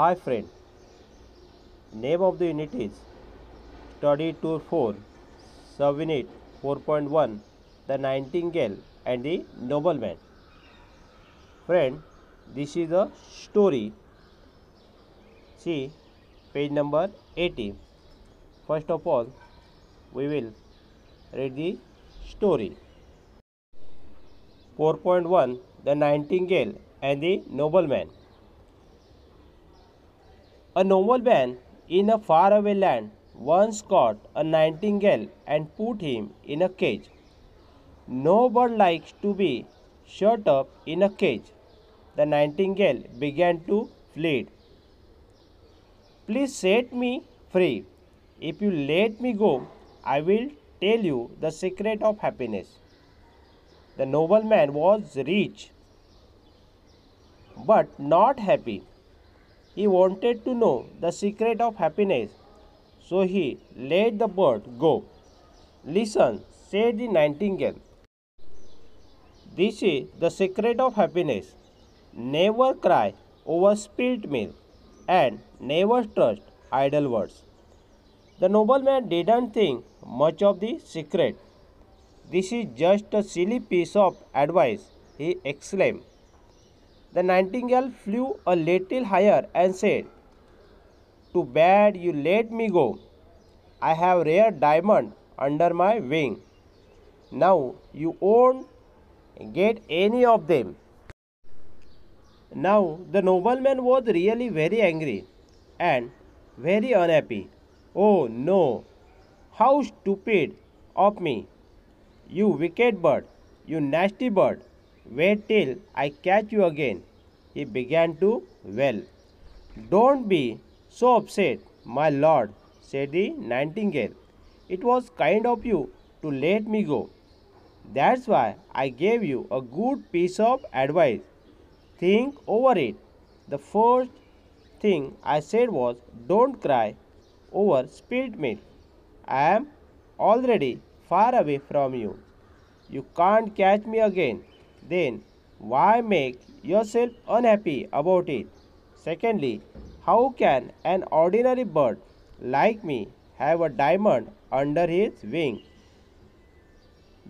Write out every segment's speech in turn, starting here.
Hi friend, name of the unit is Study Tour 4, Subunit 4.1, The Nightingale and the Nobleman. Friend, this is a story. See page number 80. First of all, we will read the story. 4.1, The Nightingale and the Nobleman. A nobleman in a faraway land once caught a nightingale and put him in a cage. No bird likes to be shut up in a cage. The nightingale began to plead. Please set me free. If you let me go, I will tell you the secret of happiness. The nobleman was rich but not happy. He wanted to know the secret of happiness, so he let the bird go. Listen, said the nightingale. This is the secret of happiness. Never cry over spilt milk and never trust idle words. The nobleman didn't think much of the secret. This is just a silly piece of advice, he exclaimed. The nightingale flew a little higher and said, Too bad you let me go. I have rare diamond under my wing. Now you won't get any of them. Now the nobleman was really very angry and very unhappy. Oh no, how stupid of me! You wicked bird, you nasty bird, wait till I catch you again. He began to wail. Don't be so upset, my lord, said the nightingale. It was kind of you to let me go. That's why I gave you a good piece of advice. Think over it. The first thing I said was, don't cry over spilt milk. I am already far away from you. You can't catch me again. Then why make yourself unhappy about it? Secondly, how can an ordinary bird like me have a diamond under his wing?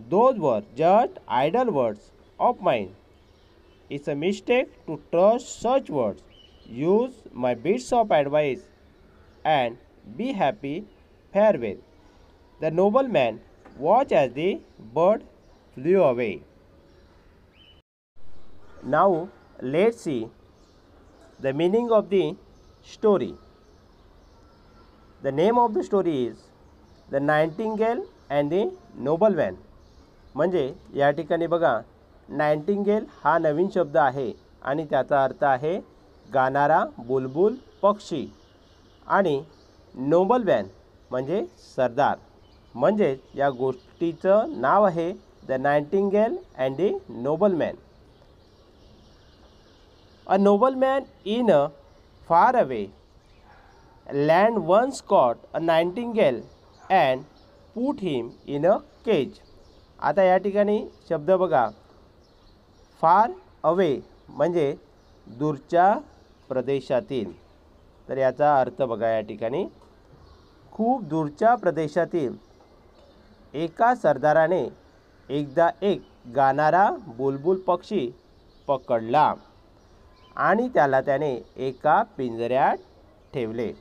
Those were just idle words of mine. It's a mistake to trust such words. Use my bits of advice and be happy. Farewell. The nobleman watched as the bird flew away. Now let's see the meaning of the story. The name of the story is The Nightingale and the Nobleman. म्हणजे या ठिकाणी बघा, Nightingale हा नवीन शब्द आहे आणि त्याचा अर्थ आहे गाणारा बुलबुल पक्षी आणि नोबलमॅन म्हणजे सरदार. म्हणजे या गोष्टीचं नाव आहे the nightingale and the nobleman. A nobleman in a faraway land once caught a nightingale and put him in a cage. आता या ठिकाणी शब्द बघा, फार अवे म्हणजे दूरच्या प्रदेशातील. तर याचा अर्थ बघा, या ठिकाणी खूप दूरच्या प्रदेशातील एका सरदाराने एकदा एक गाणारा बुलबुल पक्षी पकडला आणि त्याला त्याने एका पिंजऱ्यात ठेवले.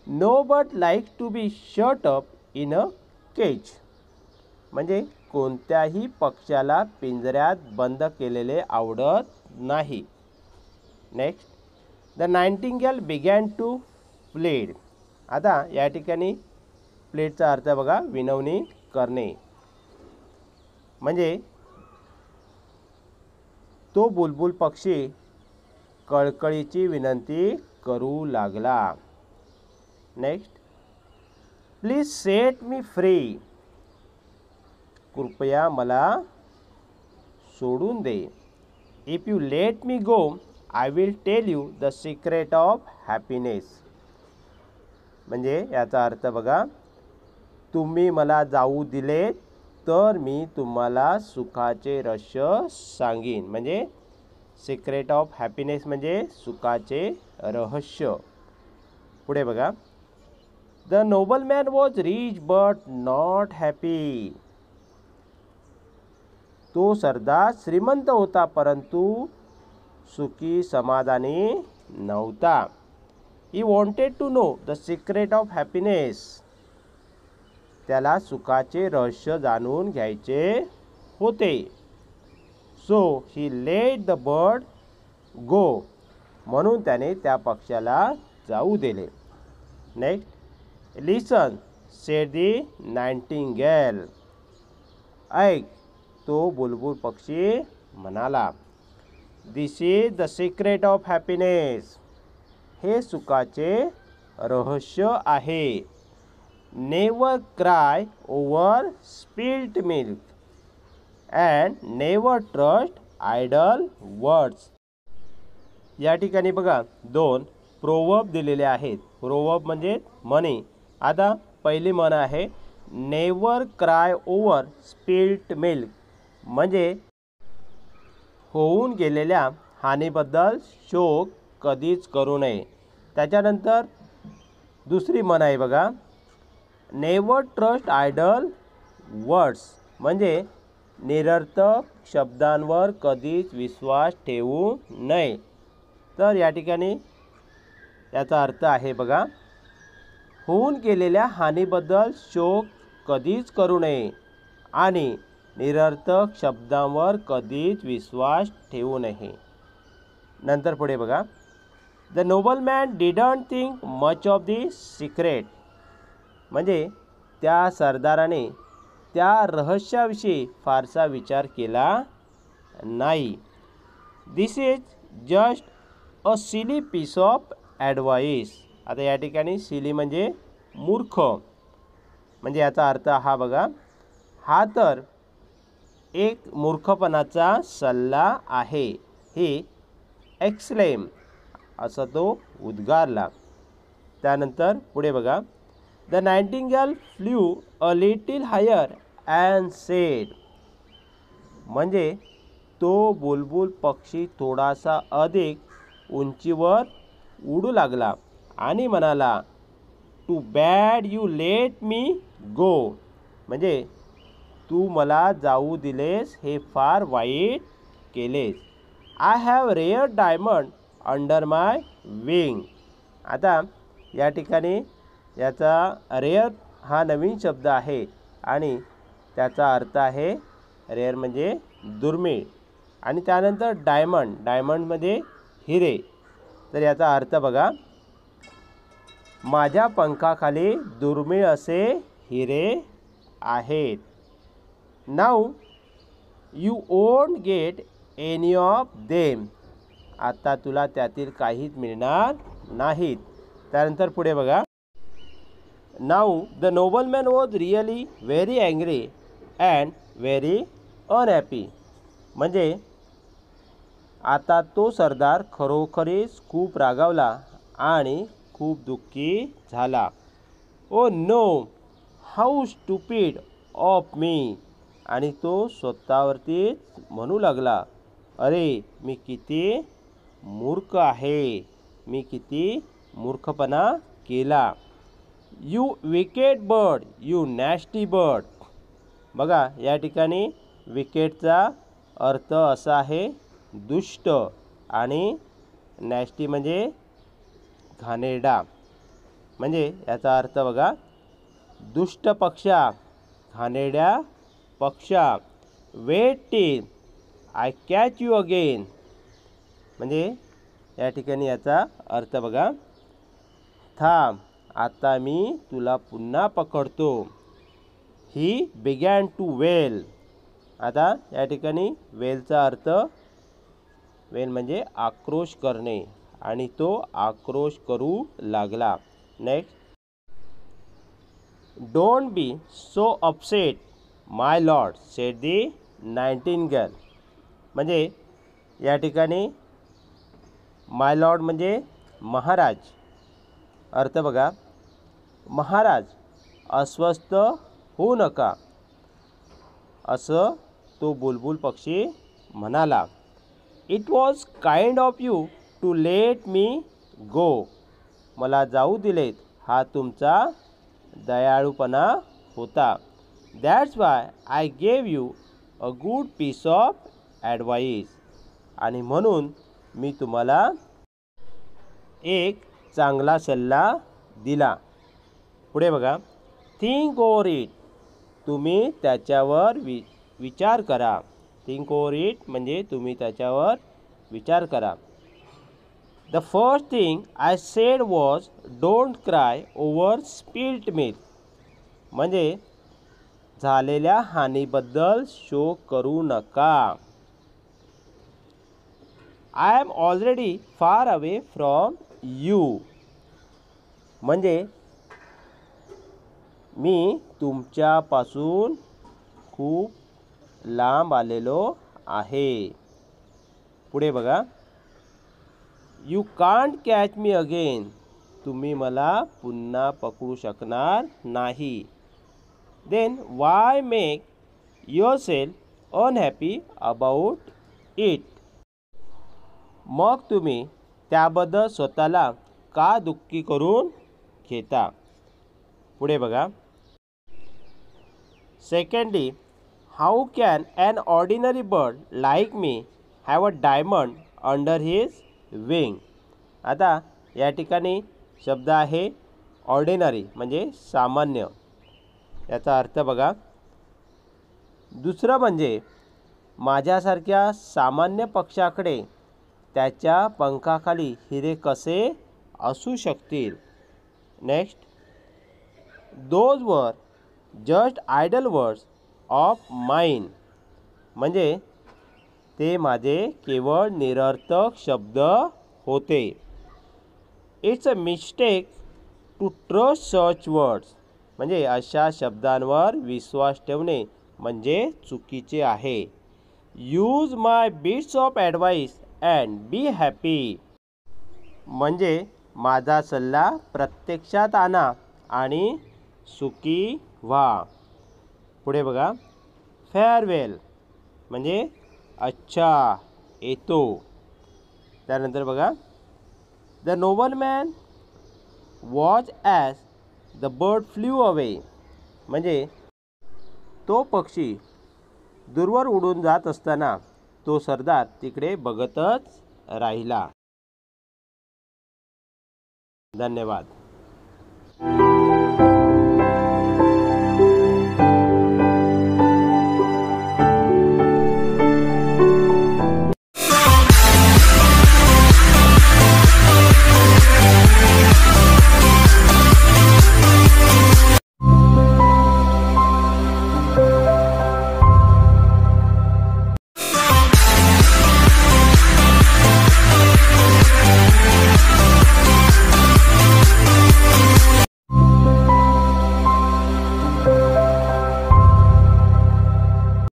No but like to be shut up in a cage. म्हणजे कोणत्याही पक्ष्याला पिंजऱ्यात बंद केलेले आवडत नाही. Next, the nightingale began to plead. आता या ठिकाणी प्लेडचा अर्थ बघा, विनवणी करणे. म्हणजे तो बुलबुल पक्षी कळकळीची विनंती करू लागला. Next, please set me free. कृपया मला सोडून दे. If you let me go I will tell you the secret of happiness. म्हणजे याचा अर्थ बघा, तुम्ही मला जाऊ दिले तर मी तुम्हाला सुखाचे रहस्य सांगीन. म्हणजे सिक्रेट ऑफ हॅपीनेस म्हणजे सुखाचे रहस्य. पुढे बघा. The nobleman was rich but not happy. तो सरदार श्रीमंत होता परंतु सुखी समाधानी नव्हता. He wanted to know the secret of happiness. त्याला सुखाचे रहस्य जाणून घ्यायचे होते. So he let the bird go. म्हणून त्याने त्या पक्ष्याला जाऊ दिले. Next. Listen said the nightingale. ऐक, तो बुलबुल पक्षी म्हणाला. This is the secret of happiness. हे सुखाचे रहस्य आहे. Never cry over spilt milk and never trust idle words. या ठिकाणी बघा 2 प्रोवर्ब दिलेले आहेत. प्रोवर्ब म्हणजे म्हणी. आता पहिली म्हण आहे never cry over spilt milk, म्हणजे होऊन गेलेल्या हानीबद्दल शोक कधीच करू नये. त्याच्यानंतर दुसरी म्हण आहे बघा नेवर ट्रस्ट आयडल वर्ड्स, म्हणजे निरर्थक शब्दांवर कधीच विश्वास ठेवू नये. तर या ठिकाणी याचा अर्थ आहे बघा होऊन गेलेल्या हानीबद्दल शोक कधीच करू नये आणि निरर्थक शब्दांवर कधीच विश्वास ठेवू नये. नंतर पुढे बघा. The nobleman didn't think much of the secret, म्हणजे त्या सरदाराने त्या रहस्याविषयी फारसा विचार केला नाही. This is just a silly piece of advice. आता या ठिकाणी सिली म्हणजे मूर्ख, म्हणजे याचा अर्थ हा बघा हा तर एक मूर्खपणाचा सल्ला आहे. ही एक्सलेम असा तो उद्गारला. त्यानंतर पुढे बघा. The nightingale flew a little higher and said, म्हणजे तो बुलबुल पक्षी थोडासा अधिक उंचीवर उडू लागला आणि म्हणाला too bad you let me go, म्हणजे तू मला जाऊ दिलेस हे फार वाईट केलेस. I have rare diamond under my wing. आता या ठिकाणी याचा रेअर हा नवीन शब्द आहे आणि त्याचा अर्थ आहे रेअर म्हणजे दुर्मिळ आणि त्यानंतर डायमंड, डायमंडमध्ये हिरे. तर याचा अर्थ बघा माझ्या पंखाखाली दुर्मिळ असे हिरे आहेत. Now you won't get any of them, आता तुला त्यातील काहीच मिळणार नाहीत. त्यानंतर पुढे बघा. Now the nobleman was really very angry and very unhappy, म्हणजे आता तो सरदार खरोखरीच खूप रागावला आणि खूप दुःखी झाला. Oh know how stupid of me, आणि तो स्वतःवरतीच म्हणू लागला अरे मी किती मूर्ख आहे, मी किती मूर्खपणा केला. You wicket bird you nasty bird. बघा या ठिकाणी विकेटचा अर्थ असा आहे दुष्ट आणि नॅस्टी म्हणजे घाणेरडा, म्हणजे याचा अर्थ बघा दुष्ट पक्षा, घाणेरड्या पक्षा. Wait till I catch you again, म्हणजे या ठिकाणी याचा अर्थ बघा थांब आता मी तुला पुन्हा पकडतो. ही बिगॅन टू वेल. आता या ठिकाणी वेलचा अर्थ वेल म्हणजे आक्रोश करणे आणि तो आक्रोश करू लागला. Next. Don't be so upset my Lord sed the Nightingale, म्हणजे या ठिकाणी माय लॉर्ड म्हणजे महाराज. अर्थ बघा महाराज अस्वस्थ होऊ नका असं तो बुलबुल पक्षी म्हणाला. It was kind of you to let me go. मला जाऊ दिलेत हा तुमचा दयाळूपणा होता. That's why I gave you a good piece of advice. आणि म्हणून मी तुम्हाला एक चांगला सल्ला दिला. पुढे बघा, थिंक ओव्हर इट. तुम्ही त्याच्यावर विचार करा. थिंक ओव्हर इट म्हणजे तुम्ही त्याच्यावर विचार करा. The first thing I said was don't cry over spilt milk. म्हणजे झालेल्या हानीबद्दल शोक करू नका. I am already far away from you. म्हणजे मी तुमच्यापासून खूप लांब आलेलो आहे. पुढे बघा, you can't catch me again. तुम्ही मला पुन्हा पकडू शकणार नाही. Then why make yourself unhappy about it. मग तुम्ही त्याबद्दल स्वतःला का दुःखी करून घेता. पुढे बघा, secondly, how can an ordinary bird like me have a diamond under his wing. आता या ठिकाणी शब्द आहे ऑर्डिनरी म्हणजे सामान्य. याचा अर्थ बघा, दुसरं म्हणजे माझ्यासारख्या सामान्य पक्षाकडे त्याच्या पंखाखाली हिरे कसे असू शकतील. Next, those were just idle words of mine. म्हणजे ते माझे केवळ निरर्थक शब्द होते. It's a mistake to trust such words. म्हणजे अशा शब्दांवर विश्वास ठेवणे म्हणजे चुकीचे आहे. Use my bits of advice and be happy. म्हणजे माझा सल्ला प्रत्यक्षात आणा आणि सुखी व्हा. पुढे बघा, फेअरवेल म्हणजे अच्छा येतो. त्यानंतर बघा, the nobleman watch as the bird flew away. म्हणजे तो पक्षी दूरवर उडून जात असताना तो सरदार तिकडे बघतच राहिला. धन्यवाद.